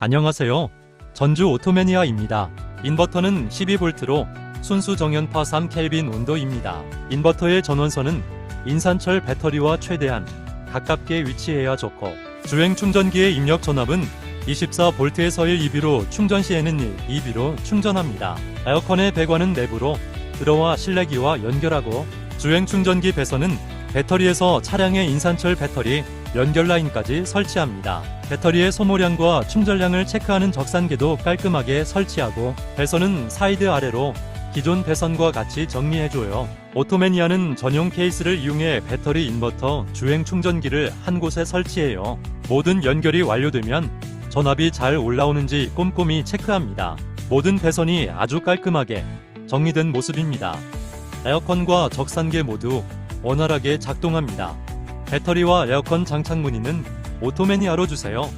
안녕하세요. 전주 오토매니아입니다. 인버터는 12V로 순수 정연파 3Kelvin 온도입니다. 인버터의 전원선은 인산철 배터리와 최대한 가깝게 위치해야 좋고, 주행 충전기의 입력 전압은 24V에서 1EB로 충전 시에는 2EB로 충전합니다. 에어컨의 배관은 내부로 들어와 실내기와 연결하고, 주행 충전기 배선은 배터리에서 차량의 인산철 배터리 연결 라인까지 설치합니다. 배터리의 소모량과 충전량을 체크하는 적산계도 깔끔하게 설치하고, 배선은 사이드 아래로 기존 배선과 같이 정리해줘요. 오토매니아는 전용 케이스를 이용해 배터리, 인버터, 주행 충전기를 한 곳에 설치해요. 모든 연결이 완료되면 전압이 잘 올라오는지 꼼꼼히 체크합니다. 모든 배선이 아주 깔끔하게 정리된 모습입니다. 에어컨과 적산계 모두 원활하게 작동합니다. 배터리와 에어컨 장착 문의는 오토매니아로 주세요.